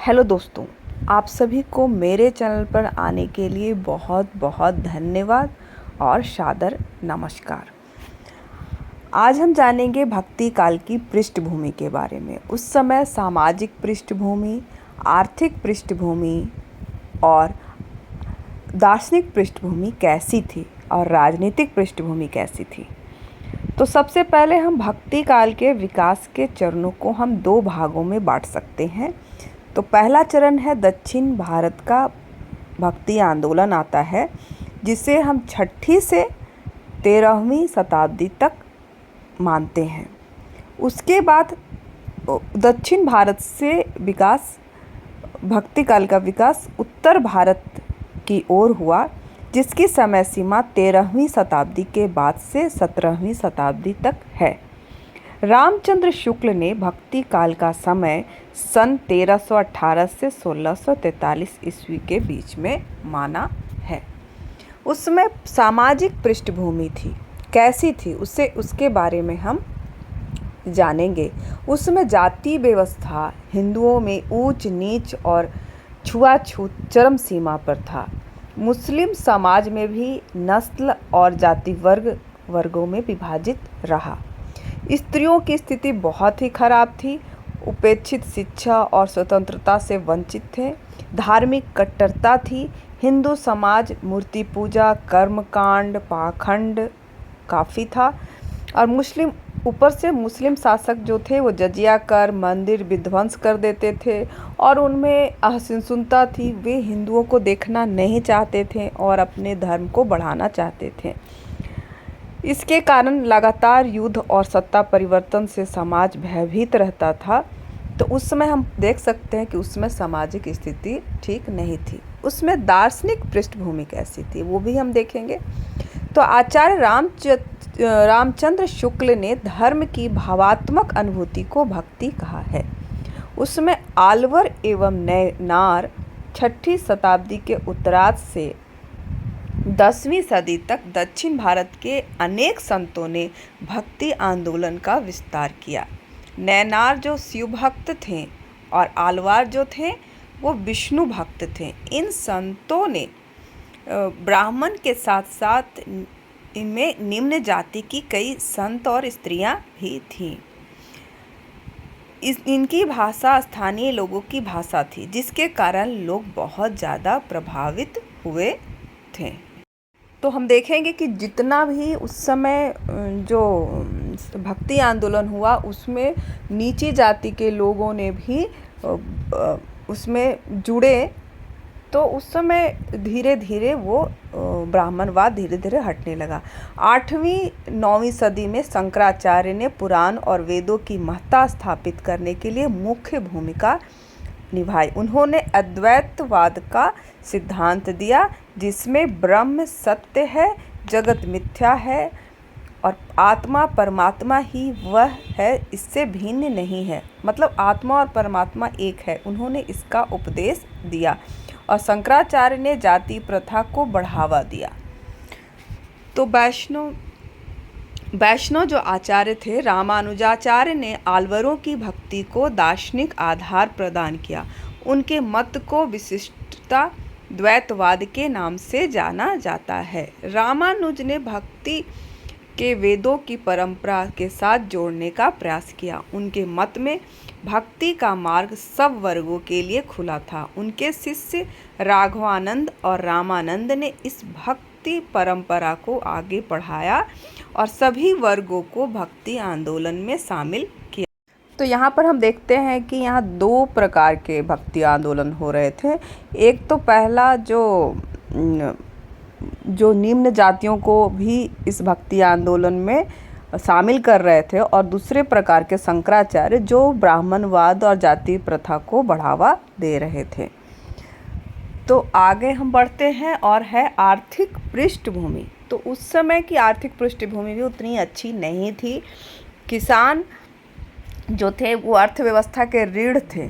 Hello दोस्तों, आप सभी को मेरे चैनल पर आने के लिए बहुत बहुत धन्यवाद और सादर नमस्कार। आज हम जानेंगे भक्ति काल की पृष्ठभूमि के बारे में। उस समय सामाजिक पृष्ठभूमि, आर्थिक पृष्ठभूमि और दार्शनिक पृष्ठभूमि कैसी थी और राजनीतिक पृष्ठभूमि कैसी थी। तो सबसे पहले हम भक्ति काल के विकास के चरणों को हम दो भागों में बांट सकते हैं। तो पहला चरण है दक्षिण भारत का भक्ति आंदोलन आता है, जिसे हम 6ठी से 13वीं शताब्दी तक मानते हैं। उसके बाद दक्षिण भारत से विकास, भक्ति काल का विकास उत्तर भारत की ओर हुआ, जिसकी समय सीमा 13वीं शताब्दी के बाद से 17वीं शताब्दी तक है। रामचंद्र शुक्ल ने भक्ति काल का समय सन 1318 से 1643 ईस्वी के बीच में माना है। उसमें सामाजिक पृष्ठभूमि थी, कैसी थी उसके बारे में हम जानेंगे। उसमें जाति व्यवस्था, हिंदुओं में ऊंच नीच और छुआछूत चरम सीमा पर था। मुस्लिम समाज में भी नस्ल और जाति वर्गों में विभाजित रहा। स्त्रियों की स्थिति बहुत ही खराब थी, उपेक्षित शिक्षा और स्वतंत्रता से वंचित थे। धार्मिक कट्टरता थी। हिंदू समाज मूर्ति पूजा, कर्मकांड, पाखंड काफ़ी था। और मुस्लिम शासक जो थे वो जजिया कर मंदिर विध्वंस कर देते थे और उनमें असहिष्णुता थी। वे हिंदुओं को देखना नहीं चाहते थे और अपने धर्म को बढ़ाना चाहते थे। इसके कारण लगातार युद्ध और सत्ता परिवर्तन से समाज भयभीत रहता था। तो उस समय हम देख सकते हैं कि उसमें सामाजिक स्थिति ठीक नहीं थी। उसमें दार्शनिक पृष्ठभूमि कैसी थी वो भी हम देखेंगे। तो आचार्य रामचंद्र शुक्ल ने धर्म की भावात्मक अनुभूति को भक्ति कहा है। उसमें आलवर एवं नैनार 6ठी शताब्दी के उत्तरार्ध से 10वीं सदी तक दक्षिण भारत के अनेक संतों ने भक्ति आंदोलन का विस्तार किया। नैनार जो शिव भक्त थे और आलवार जो थे वो विष्णु भक्त थे। इन संतों ने ब्राह्मण के साथ साथ इनमें निम्न जाति की कई संत और स्त्रियां भी थीं। इनकी भाषा स्थानीय लोगों की भाषा थी, जिसके कारण लोग बहुत ज़्यादा प्रभावित हुए थे। तो हम देखेंगे कि जितना भी उस समय जो भक्ति आंदोलन हुआ उसमें नीची जाति के लोगों ने भी उसमें जुड़े। तो उस समय धीरे धीरे वो ब्राह्मणवाद धीरे धीरे हटने लगा। 8वीं-9वीं सदी में शंकराचार्य ने पुराण और वेदों की महत्ता स्थापित करने के लिए मुख्य भूमिका निभाई। उन्होंने अद्वैतवाद का सिद्धांत दिया, जिसमें ब्रह्म सत्य है, जगत मिथ्या है और आत्मा परमात्मा ही वह है, इससे भिन्न नहीं है। मतलब आत्मा और परमात्मा एक है। उन्होंने इसका उपदेश दिया और शंकराचार्य ने जाति प्रथा को बढ़ावा दिया। तो वैष्णव जो आचार्य थे रामानुजाचार्य ने आलवरों की भक्ति को दार्शनिक आधार प्रदान किया। उनके मत को विशिष्टता द्वैतवाद के नाम से जाना जाता है। रामानुज ने भक्ति के वेदों की परंपरा के साथ जोड़ने का प्रयास किया। उनके मत में भक्ति का मार्ग सब वर्गों के लिए खुला था। उनके शिष्य राघवानंद और रामानंद ने इस भक्ति परंपरा को आगे बढ़ाया और सभी वर्गों को भक्ति आंदोलन में शामिल किया। तो यहाँ पर हम देखते हैं कि यहाँ दो प्रकार के भक्ति आंदोलन हो रहे थे। एक तो पहला जो निम्न जातियों को भी इस भक्ति आंदोलन में शामिल कर रहे थे और दूसरे प्रकार के शंकराचार्य जो ब्राह्मणवाद और जाति प्रथा को बढ़ावा दे रहे थे। तो आगे हम बढ़ते हैं और है आर्थिक पृष्ठभूमि। तो उस समय की आर्थिक पृष्ठभूमि भी उतनी अच्छी नहीं थी। किसान जो थे वो अर्थव्यवस्था के रीढ़ थे,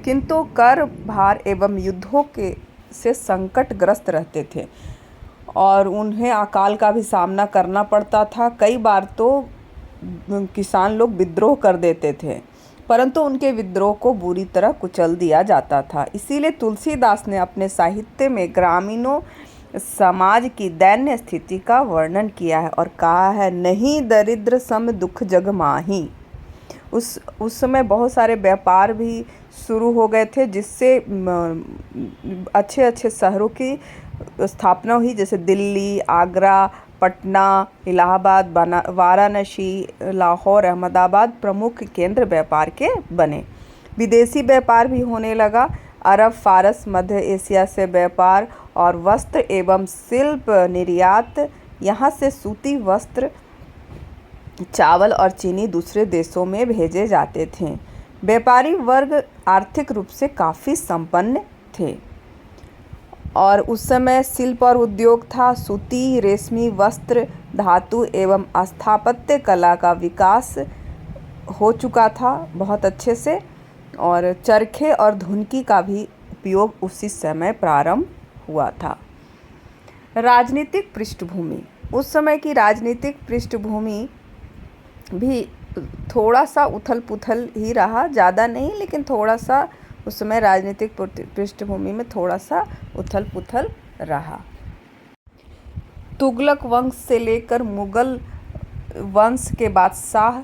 किंतु कर भार एवं युद्धों से संकटग्रस्त रहते थे और उन्हें अकाल का भी सामना करना पड़ता था। कई बार तो किसान लोग विद्रोह कर देते थे परंतु उनके विद्रोह को बुरी तरह कुचल दिया जाता था। इसीलिए तुलसीदास ने अपने साहित्य में ग्रामीणों समाज की दैन्य स्थिति का वर्णन किया है और कहा है, नहीं दरिद्र सम दुख जग माही। उस समय बहुत सारे व्यापार भी शुरू हो गए थे, जिससे अच्छे अच्छे शहरों की स्थापना हुई, जैसे दिल्ली, आगरा, पटना, इलाहाबाद, वाराणसी, लाहौर, अहमदाबाद प्रमुख केंद्र व्यापार के बने। विदेशी व्यापार भी होने लगा। अरब, फारस, मध्य एशिया से व्यापार और वस्त्र एवं शिल्प निर्यात, यहाँ से सूती वस्त्र, चावल और चीनी दूसरे देशों में भेजे जाते थे। व्यापारी वर्ग आर्थिक रूप से काफ़ी संपन्न थे और उस समय शिल्प और उद्योग था। सूती, रेशमी वस्त्र, धातु एवं स्थापत्य कला का विकास हो चुका था बहुत अच्छे से, और चरखे और धुनकी का भी उपयोग उसी समय प्रारंभ हुआ था। राजनीतिक पृष्ठभूमि, उस समय की राजनीतिक पृष्ठभूमि भी थोड़ा सा उथल पुथल ही रहा, ज़्यादा नहीं, लेकिन थोड़ा सा उस समय राजनीतिक पृष्ठभूमि में थोड़ा सा उथल पुथल रहा। तुगलक वंश से लेकर मुगल वंश के बादशाह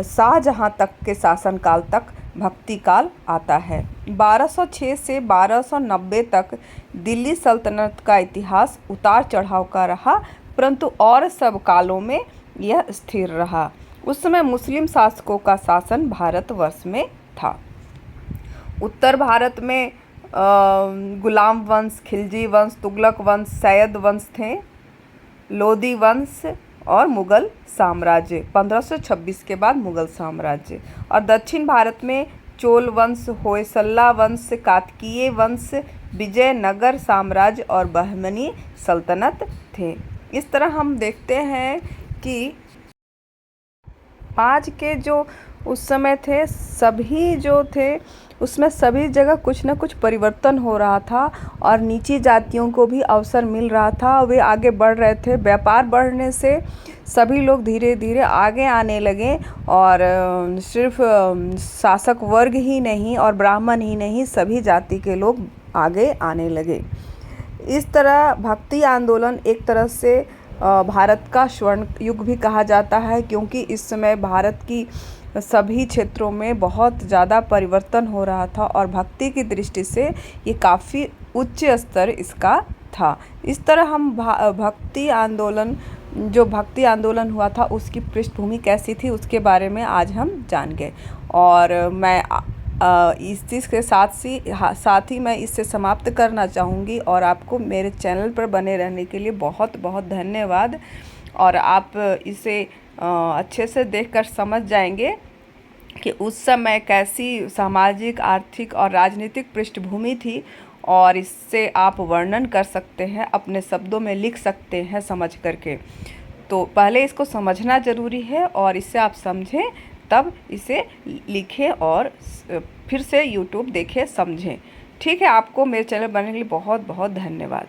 शाहजहां तक के शासनकाल तक भक्ति काल आता है। 1206 से 1290 तक दिल्ली सल्तनत का इतिहास उतार चढ़ाव का रहा, परंतु और सब कालों में यह स्थिर रहा। उस समय मुस्लिम शासकों का शासन भारतवर्ष में था। उत्तर भारत में गुलाम वंश, खिलजी वंश, तुगलक वंश, सैयद वंश थे, लोदी वंश और मुगल साम्राज्य 1526 के बाद मुगल साम्राज्य। और दक्षिण भारत में चोल वंश, होयसला वंश, कातकीय वंश, विजयनगर साम्राज्य और बहमनी सल्तनत थे। इस तरह हम देखते हैं कि आज के जो उस समय थे सभी जो थे उसमें सभी जगह कुछ न कुछ परिवर्तन हो रहा था और नीची जातियों को भी अवसर मिल रहा था, वे आगे बढ़ रहे थे। व्यापार बढ़ने से सभी लोग धीरे धीरे आगे आने लगे और सिर्फ शासक वर्ग ही नहीं और ब्राह्मण ही नहीं, सभी जाति के लोग आगे आने लगे। इस तरह भक्ति आंदोलन एक तरह से भारत का स्वर्ण युग भी कहा जाता है, क्योंकि इस समय भारत की सभी क्षेत्रों में बहुत ज़्यादा परिवर्तन हो रहा था और भक्ति की दृष्टि से ये काफ़ी उच्च स्तर इसका था। इस तरह हम भक्ति आंदोलन हुआ था उसकी पृष्ठभूमि कैसी थी उसके बारे में आज हम जान गए। और मैं इस चीज़ के साथ ही मैं इससे समाप्त करना चाहूँगी और आपको मेरे चैनल पर बने रहने के लिए बहुत बहुत धन्यवाद। और आप इसे अच्छे से देखकर समझ जाएंगे कि उस समय कैसी सामाजिक, आर्थिक और राजनीतिक पृष्ठभूमि थी, और इससे आप वर्णन कर सकते हैं, अपने शब्दों में लिख सकते हैं समझ करके। तो पहले इसको समझना ज़रूरी है और इससे आप समझें तब इसे लिखें और फिर से YouTube देखें, समझें। ठीक है, आपको मेरे चैनल बनने के लिए बहुत बहुत धन्यवाद।